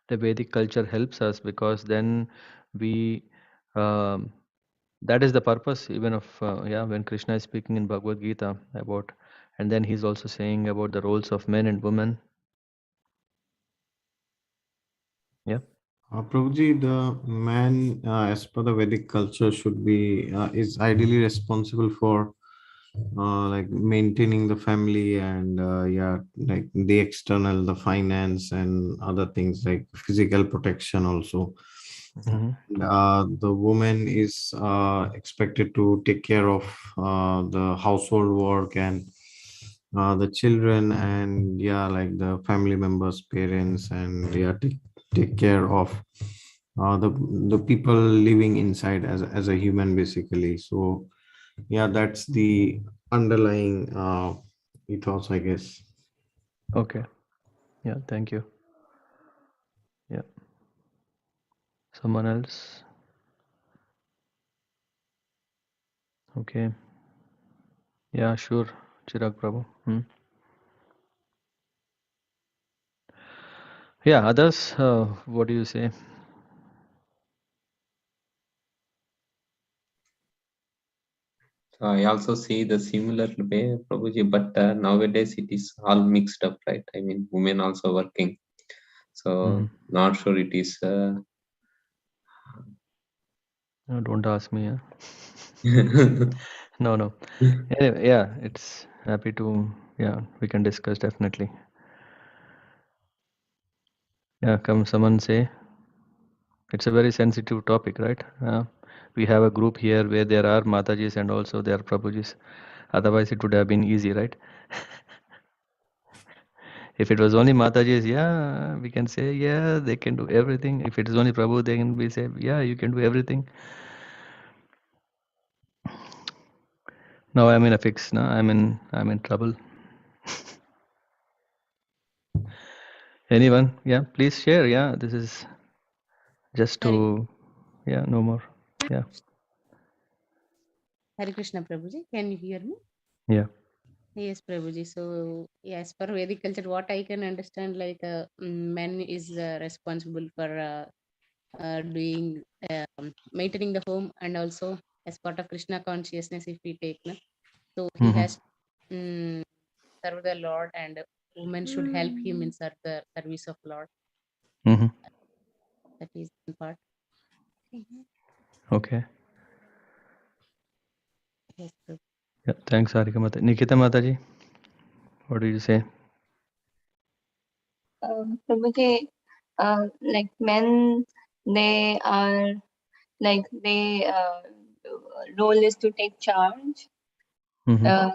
the Vedic culture helps us, because then we um, that is the purpose even of yeah, when Krishna is speaking in Bhagavad Gita about, and then he's also saying about the roles of men and women. Yeah. Prabhuji, the man, as per the Vedic culture, should be is ideally responsible for like maintaining the family and yeah, like the external, the finance and other things like physical protection also. Hmm. The woman is expected to take care of the household work and the children and yeah, like the family members, parents, and yeah, take care of the people living inside as a human basically. So yeah, that's the underlying ethos, I guess. Okay. Yeah. Thank you. Yeah. Someone else. Okay. Yeah. Sure. Chirag Prabhu. Yeah. Others. What do you say? I also see the similar way, Prabhuji, but nowadays it is all mixed up, right? I mean, women also working. So, not sure it is. Don't ask me. No. No. Anyway, yeah. It's happy to. Yeah. We can discuss definitely. Yeah. Come. Someone say. It's a very sensitive topic, right? We have a group here where there are Matajis and also there are Prabhujis. Otherwise, it would have been easy, right? If it was only Matajis, yeah, we can say, yeah, they can do everything. If it is only Prabhu, they can be say, yeah, you can do everything. Now I'm in a fix. Now I'm in trouble. Anyone? Yeah, please share. Yeah, this is just to, yeah, no more. Yeah, Hare Krishna Prabhuji, can you hear me? yeah. Yes, Prabhuji. So, yes, for Vedic culture, what I can understand, like, man is responsible for doing, maintaining the home, and also as part of Krishna consciousness, if we take, no? So he Mm-hmm. has serve the Lord, and women should help him in serve the service of Lord. Mm-hmm. That is one part. Okay. Yes, Prabhuji. Yeah, thanks, Harika Mata. Nikita Mataji, what do you say? Prabhuji, like men, they are like they role is to take charge, Mm-hmm.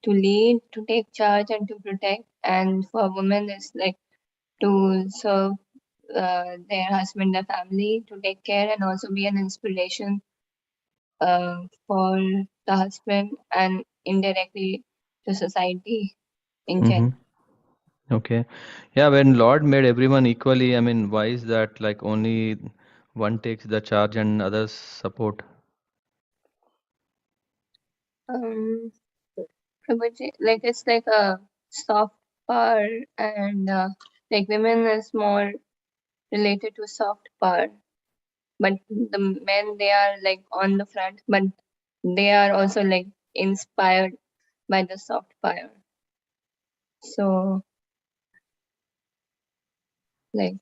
to lead, to take charge, and to protect. And for women, is like to serve their husband, their family, to take care, and also be an inspiration for the husband and indirectly to society in general. Mm-hmm. Okay. Yeah, when Lord made everyone equally, I mean, why is that like only one takes the charge and others support? Prabhuji, like it's like a soft power, and like women is more related to soft power, but the men, they are like on the front, but they are also like inspired by the soft power. So like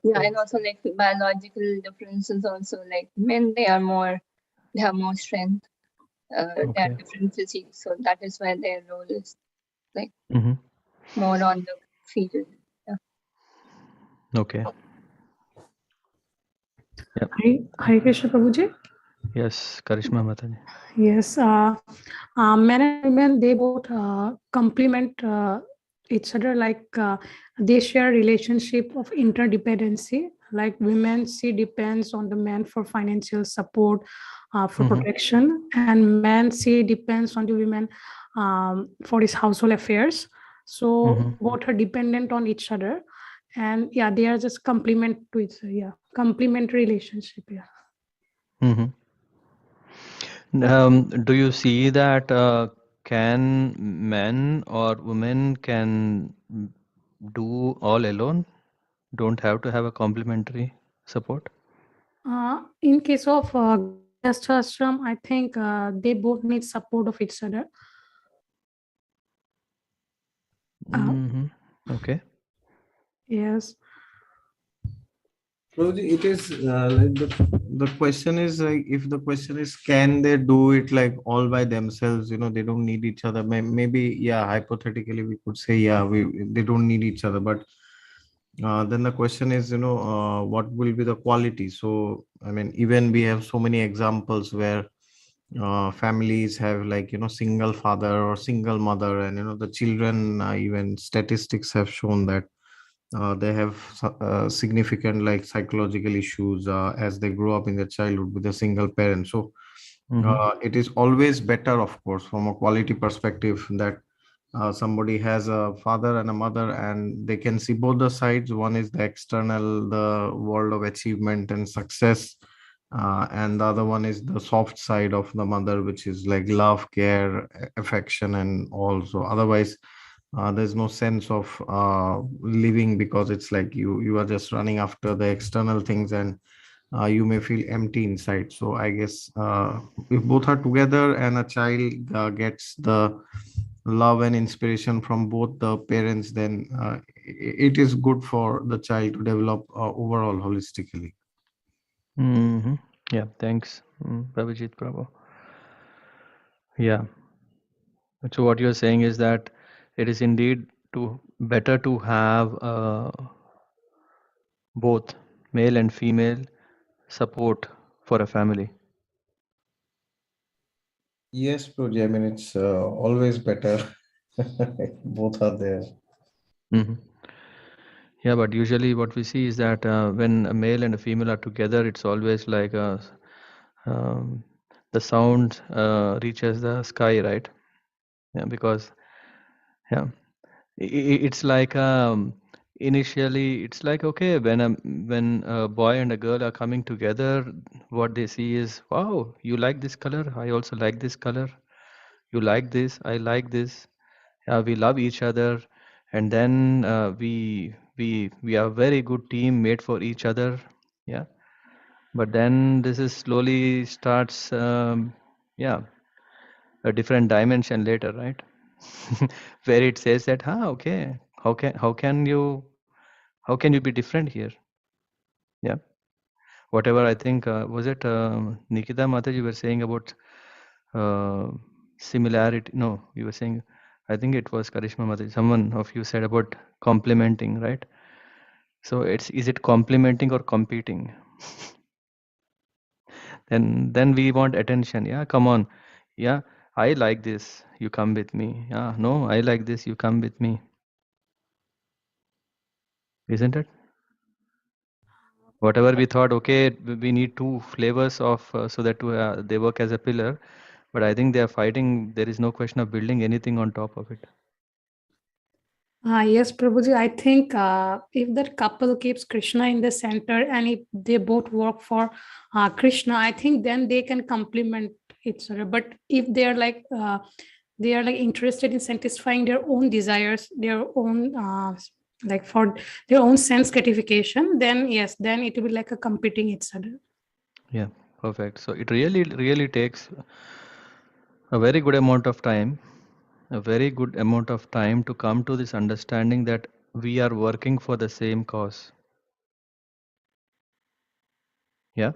yeah, and also like biological differences also, like men, they have more strength, they Okay. have different physique, so that is why their role is like Mm-hmm. more on the field. Yeah. Okay. Yep. Hare Krishna Prabhuji. Yes, Karishma Mataji. Yes, men and women, they both complement each other. Like they share relationship of interdependency. Like women, she depends on the man for financial support, for Mm-hmm. protection, and man, she depends on the women for his household affairs. So Mm-hmm. both are dependent on each other, and yeah, they are just complement to each other. Yeah, complementary relationship. Yeah. Mm-hmm. Do you see that can men or women can do all alone? Don't have to have a complementary support? In case of Grihastha ashram, I think they both need support of each other. Mm-hmm. Okay. Yes. So it is like the question is like, if the question is can they do it like all by themselves, they don't need each other. Maybe, yeah, hypothetically we could say, yeah, they don't need each other, but then the question is, what will be the quality? So I mean, even we have so many examples where families have like, single father or single mother, and the children, even statistics have shown that they have significant like psychological issues as they grow up in their childhood with a single parent. So Mm-hmm. it is always better, of course, from a quality perspective, that somebody has a father and a mother and they can see both the sides. One is the external, the world of achievement and success, and the other one is the soft side of the mother, which is like love, care, affection, and all. So otherwise there's no sense of living, because it's like you are just running after the external things, and you may feel empty inside. So I guess if both are together and a child gets the love and inspiration from both the parents, then it is good for the child to develop overall holistically. Mm-hmm. Yeah, thanks, Prabhajit Prabhu. Yeah. So what you're saying is that it is indeed better to have both male and female support for a family. Yes, Proji. I mean, it's always better if both are there. Mm-hmm. Yeah, but usually what we see is that when a male and a female are together, it's always like um, the sound reaches the sky, right? Yeah, because yeah, it's like initially it's like okay, when a boy and a girl are coming together, what they see is, wow, you like this color, I also like this color. You like this, I like this. We love each other, and then we are a very good team made for each other. Yeah, but then this is slowly starts yeah, a different dimension later, right? Where it says that, okay, how can you be different here? Yeah, whatever. I think was it Nikita Mataji, you were saying about uh, similarity. No, you were saying, I think it was Karishma Mataji, someone of you said about complementing, right? So is it complementing or competing? Then we want attention. Yeah, come on. Yeah, I like this, you come with me. Yeah, no, I like this, you come with me. Isn't it? Whatever we thought, okay, we need two flavors of so that they work as a pillar. But I think they are fighting. There is no question of building anything on top of it. Yes, Prabhuji, I think if that couple keeps Krishna in the center and if they both work for Krishna, I think then they can complement each other. But if they are like interested in satisfying their own desires, their own like for their own sense gratification, then yes, then it will be like a competing each other. Yeah, perfect. So it really takes a very good amount of time, a very good amount of time to come to this understanding that we are working for the same cause. Yeah.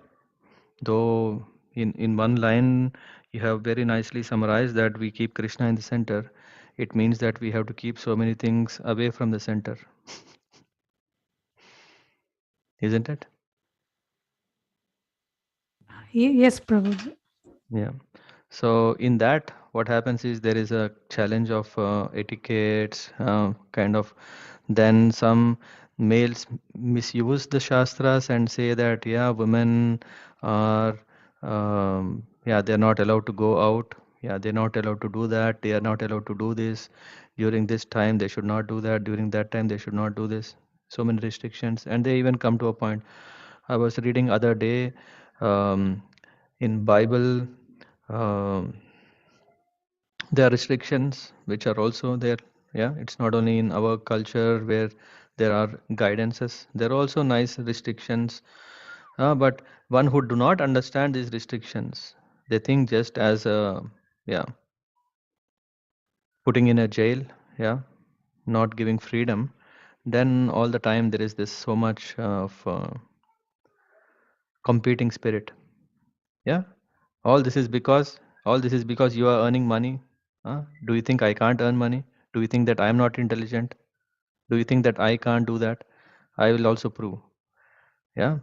Though in one line you have very nicely summarized that we keep Krishna in the center, it means that we have to keep so many things away from the center, isn't it? Yes, Prabhuji. Yeah. So in that, what happens is there is a challenge of etiquettes, kind of. Then some males misuse the shastras and say that yeah, women are yeah, they're not allowed to go out. Yeah, they're not allowed to do that. They are not allowed to do this. During this time, they should not do that. During that time, they should not do this. So many restrictions, and they even come to a point. I was reading other day in Bible. Um, there are restrictions which are also there. Yeah, it's not only in our culture where there are guidances. There are also nice restrictions. But one who do not understand these restrictions, they think just as a, yeah, putting in a jail, yeah, not giving freedom. Then all the time there is this so much of competing spirit. Yeah, all this is because you are earning money. Do you think I can't earn money? Do you think that I am not intelligent? Do you think that I can't do that? I will also prove. Yeah,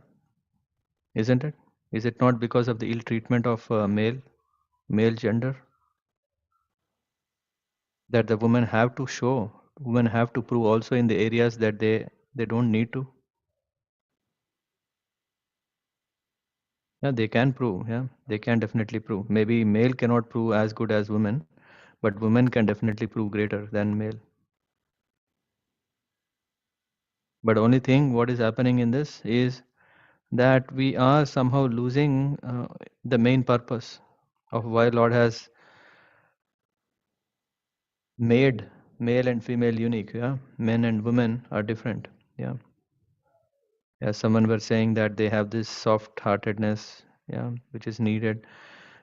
isn't it? Is it not because of the ill treatment of male gender that the women have to show, women have to prove also in the areas that they don't need to? Yeah, they can prove. Yeah, they can definitely prove. Maybe male cannot prove as good as women, but women can definitely prove greater than male. But only thing what is happening in this is that we are somehow losing the main purpose of why Lord has made male and female unique. Yeah, men and women are different. Yeah, yeah. Someone were saying that they have this soft-heartedness. Yeah, which is needed.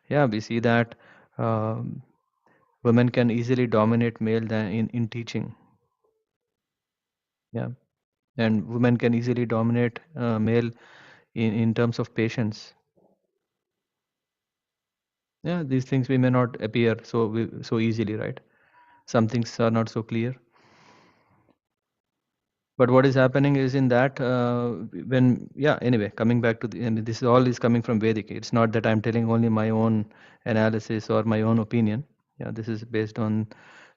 Yeah, we see that um, women can easily dominate male than in teaching. Yeah, and women can easily dominate male in terms of patience. Yeah, these things we may not appear so easily, right? Some things are not so clear. But what is happening is in that when yeah, anyway, coming back to the, and this all is coming from Vedic. It's not that I'm telling only my own analysis or my own opinion. Yeah, this is based on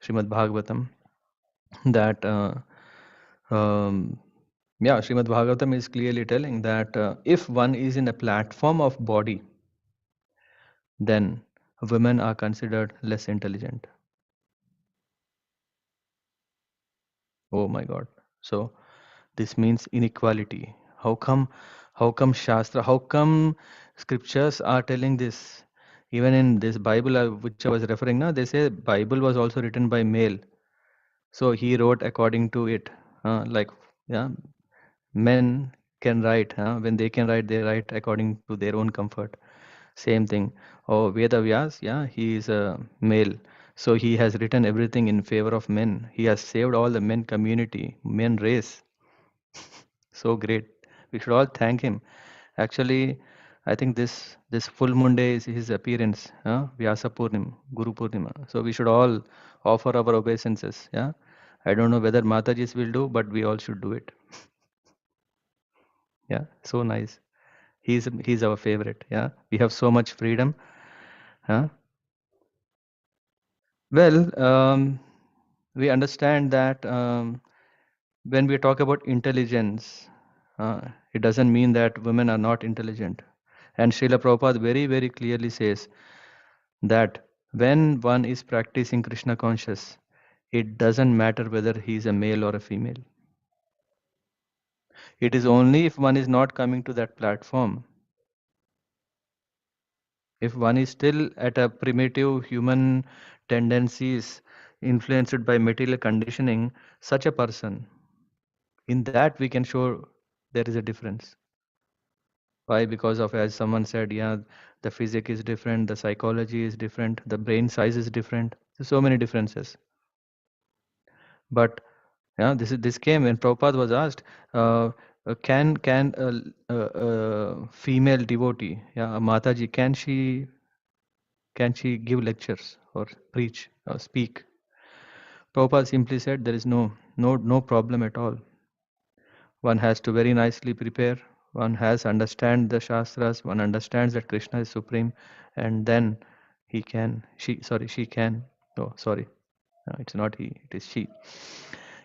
Srimad Bhagavatam. That yeah, Srimad Bhagavatam is clearly telling that if one is in a platform of body, then women are considered less intelligent. Oh my God! So this means inequality. How come? How come Shastra? How come scriptures are telling this? Even in this Bible, which I was referring now, they say Bible was also written by male. So he wrote according to it. Like yeah, men can write. When they can write, they write according to their own comfort. Same thing. Oh, Veda Vyas, yeah, he is a male. So he has written everything in favor of men. He has saved all the men community, men race. So great. We should all thank him. Actually, I think this full moon day is his appearance, Vyasa Purnima, Guru Purnima. So we should all offer our obeisances. Yeah. I don't know whether Matajis will do, but we all should do it. Yeah. So nice. He's our favorite. Yeah. We have so much freedom. Huh? Well, we understand that when we talk about intelligence, it doesn't mean that women are not intelligent. And Srila Prabhupada very, very clearly says that when one is practicing Krishna conscious, It doesn't matter whether he is a male or a female. It is only if one is not coming to that platform. If one is still at a primitive human tendencies influenced by material conditioning, such a person, in that we can show there is a difference. Why? Because of, as someone said, yeah, the physics is different, the psychology is different, the brain size is different. So many differences. But yeah, this came when Prabhupada was asked, can a female devotee, yeah, a Mataji, can she give lectures or preach or speak? Prabhupada simply said there is no problem at all. One has to very nicely prepare. One has understand the Shastras. One understands that Krishna is supreme, and then she can. Oh, sorry, no, it's not he. It is she.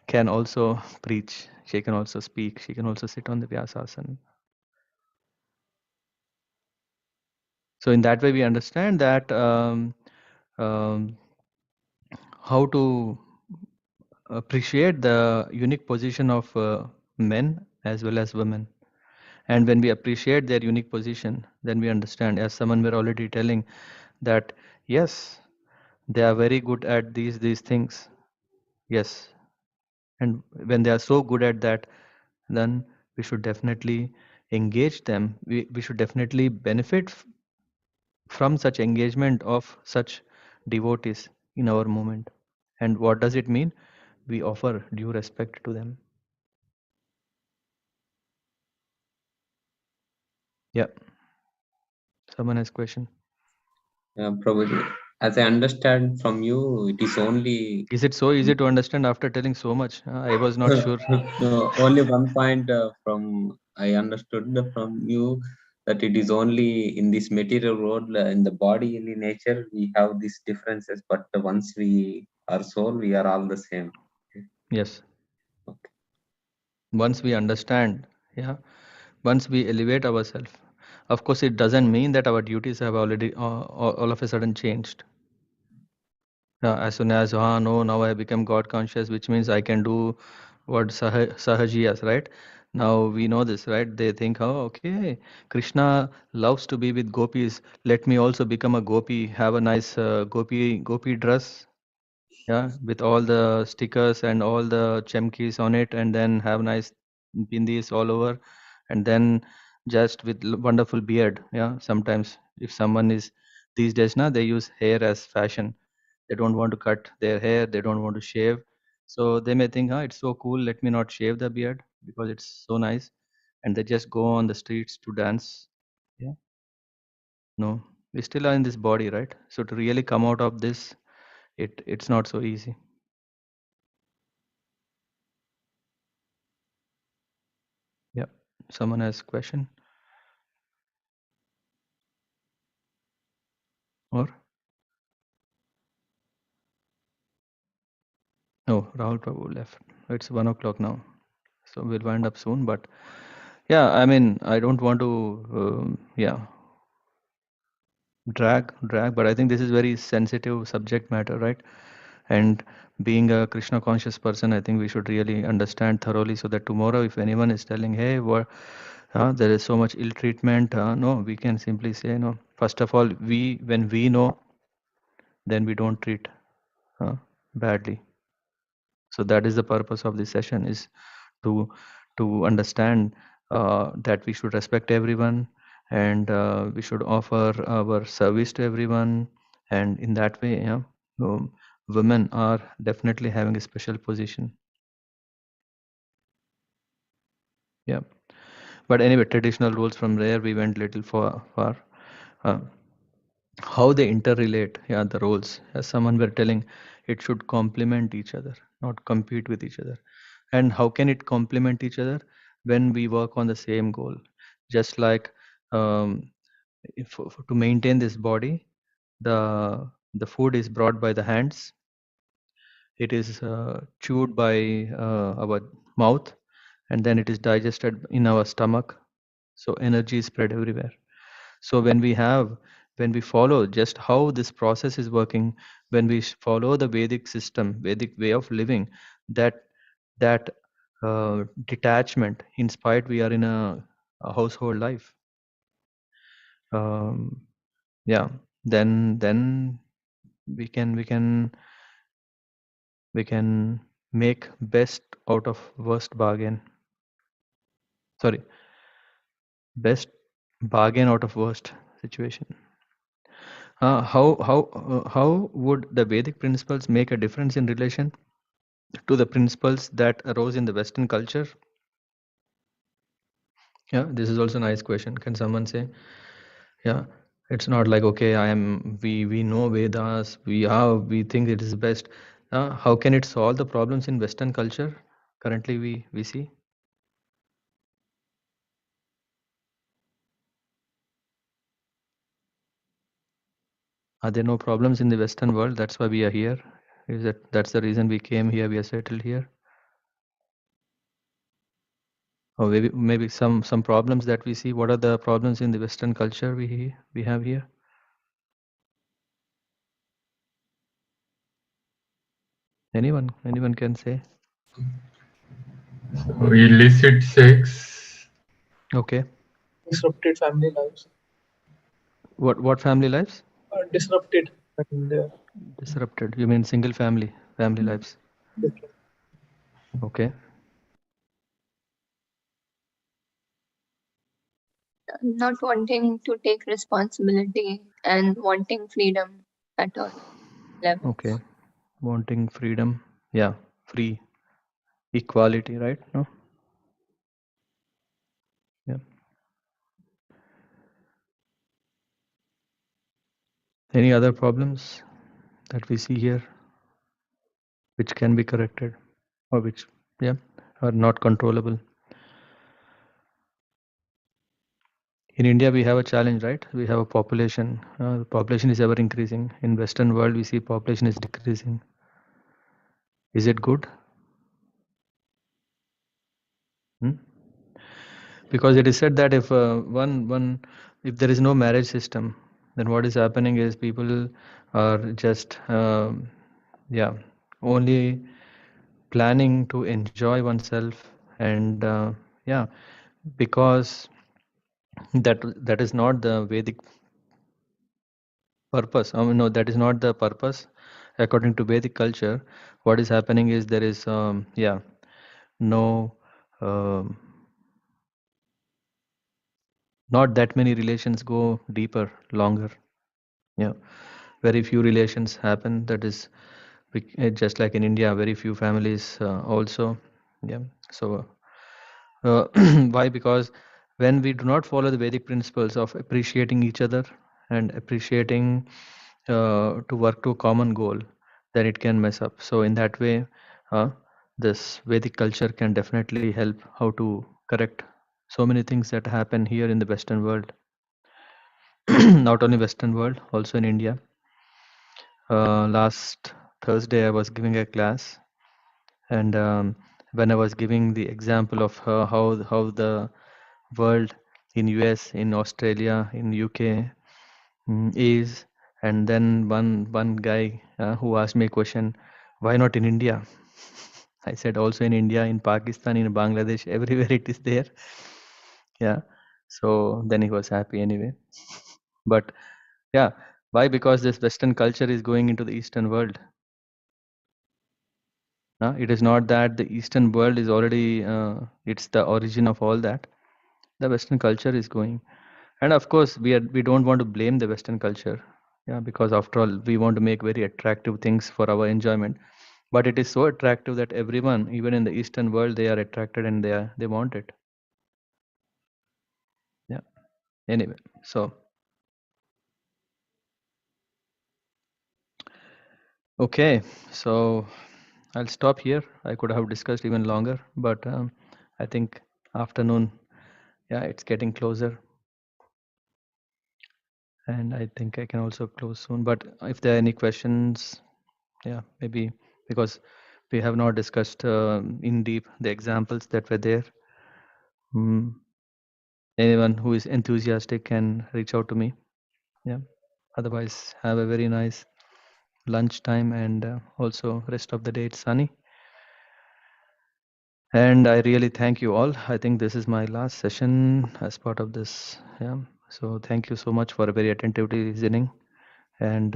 Can also preach. She can also speak. She can also sit on the Vyasasana. So in that way, we understand that um, how to appreciate the unique position of men as well as women. And when we appreciate their unique position, then we understand, as someone were already telling, that yes, they are very good at these things. Yes. And when they are so good at that, then we should definitely engage them. We should definitely benefit from such engagement of such devotees in our movement. And what does it mean? We offer due respect to them. Yeah. Someone has question. Prabhuji, as I understand from you, it is only Is it so easy to understand after telling so much? I was not sure. no, only one point from I understood from you, that it is only in this material world, in the body, in the nature, we have these differences, but once we are soul, we are all the same. Yes. Okay. Once we understand, yeah, once we elevate ourselves, of course, it doesn't mean that our duties have already all of a sudden changed. As soon as, no, now I become God conscious, which means I can do what Sahajiyas, right? Now we know this, right? They think, oh, okay, Krishna loves to be with gopis. Let me also become a gopi, have a nice gopi dress, yeah, with all the stickers and all the chemkis on it, and then have nice bindis all over, and then just with wonderful beard. Yeah, sometimes if someone is these days now, they use hair as fashion. They don't want to cut their hair, they don't want to shave, so they may think, it's so cool, let me not shave the beard because it's so nice, and they just go on the streets to dance. Yeah, no, we still are in this body, right? So to really come out of this, it's not so easy. Yeah. Someone has question? Or? No, Rahul Prabhu left. It's 1 o'clock now. So we'll wind up soon. But yeah, I mean, I don't want to, drag, but I think this is very sensitive subject matter, right? And being a Krishna conscious person, I think we should really understand thoroughly, so that tomorrow, if anyone is telling, hey, there is so much ill treatment, no, we can simply say, no. First of all, when we know, then we don't treat badly. So that is the purpose of this session, is to understand that we should respect everyone, and we should offer our service to everyone, and in that way, women are definitely having a special position. Yeah. But anyway, traditional rules, from there we went little far. uh, how they interrelate, yeah, the roles, as someone were telling, it should complement each other, not compete with each other. And how can it complement each other? When we work on the same goal. Just like, if to maintain this body, the food is brought by the hands, it is chewed by our mouth, and then it is digested in our stomach, so energy is spread everywhere. So when we have when we follow just how this process is working, when we follow the Vedic system, Vedic way of living, that detachment, in spite we are in a household life, yeah, then we can make best out of worst bargain. Sorry, best bargain out of worst situation. How would the Vedic principles make a difference in relation to the principles that arose in the Western culture? Yeah, this is also a nice question. Can someone say? Yeah, it's not like okay, we know Vedas, we think it is best. How can it solve the problems in Western culture? Currently, we see. Are there no problems in the Western world? That's why we are here. That's the reason we came here? We are settled here. Or maybe some problems that we see. What are the problems in the Western culture we have here? Anyone can say? So illicit sex. Okay. Disrupted family lives. What family lives? Disrupted. And Disrupted. You mean single family lives? Okay. Not wanting to take responsibility and wanting freedom at all levels. Okay. Wanting freedom. Yeah. Free. Equality, right? No? Yeah. Any other problems that we see here which can be corrected or which, yeah, are not controllable? In India, we have a challenge, right? We have a population. The population is ever increasing. In Western world, we see population is decreasing. Is it good? Hmm? Because it is said that if if there is no marriage system, then what is happening is people are just yeah, only planning to enjoy oneself, and yeah, because that is not the Vedic purpose. I mean, no, that is not the purpose. According to Vedic culture, what is happening is there is yeah, no um not that many relations go deeper, longer. Yeah, very few relations happen. That is just like in India, very few families also. Yeah. So why? Because when we do not follow the Vedic principles of appreciating each other and appreciating to work to a common goal, then it can mess up. So in that way, uh, this Vedic culture can definitely help how to correct so many things that happen here in the Western world. Not only Western world, also in India. Last Thursday, I was giving a class, and when I was giving the example of how the world in US, in Australia, in UK is, and then one guy who asked me a question, why not in India? I said also in India, in Pakistan, in Bangladesh, everywhere it is there. Yeah. So then he was happy anyway. But yeah, why? Because this Western culture is going into the Eastern world. It is not that the Eastern world is already, it's the origin of all that. The Western culture is going. And of course, we don't want to blame the Western culture. Yeah, because after all, we want to make very attractive things for our enjoyment. But it is so attractive that everyone, even in the Eastern world, they are attracted and they want it. Yeah. Anyway, so okay, so I'll stop here. I could have discussed even longer, but I think afternoon, yeah, it's getting closer, and I think I can also close soon. But if there are any questions, yeah, maybe because we have not discussed in deep the examples that were there. Anyone who is enthusiastic can reach out to me. Yeah. Otherwise, have a very nice lunchtime and also rest of the day it's sunny. And I really thank you all. I think this is my last session as part of this. Yeah. So thank you so much for very attentively listening. And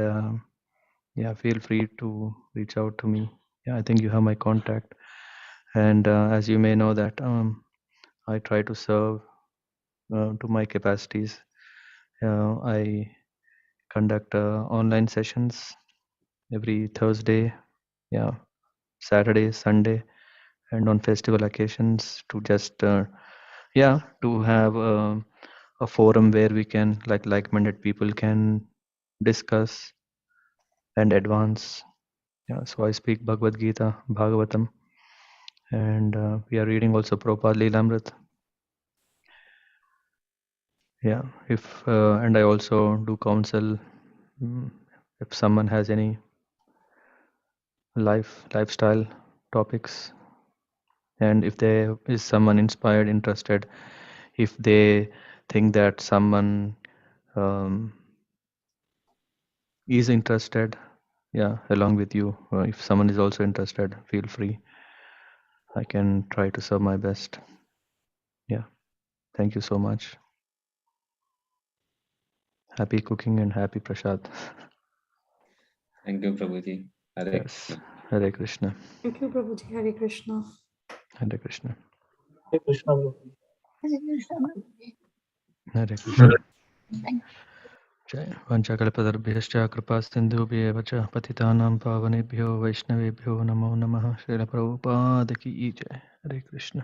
yeah, feel free to reach out to me. Yeah, I think you have my contact. And as you may know that I try to serve to my capacities. I conduct online sessions every Thursday, yeah, Saturday, Sunday, and on festival occasions to just to have a forum where we can like-minded people can discuss and advance. Yeah, so I speak Bhagavad Gita, Bhagavatam, and we are reading also Prabhupada Leelamrit. Yeah, if and I also do counsel if someone has any lifestyle topics, and if there is someone inspired, interested, if they think that someone is interested, yeah, along with you, if someone is also interested, feel free. I can try to serve my best. Yeah, thank you so much. Happy cooking and happy prasad. Thank you, Prabhuji. Hare Yes, Krishna. Hare Krishna. Thank you, Prabhuji. Hare Krishna. Hare Krishna. Hare Krishna, Prabhu. Hare Krishna. Hare Krishna. जय वंशकल्पतरुभ्यश्च कृपा सिन्धुभ्येव च पतितानां पावनेभ्यो वैष्णवेभ्यो नमो नमः। श्रील प्रभुपाद की जय। हरे कृष्ण।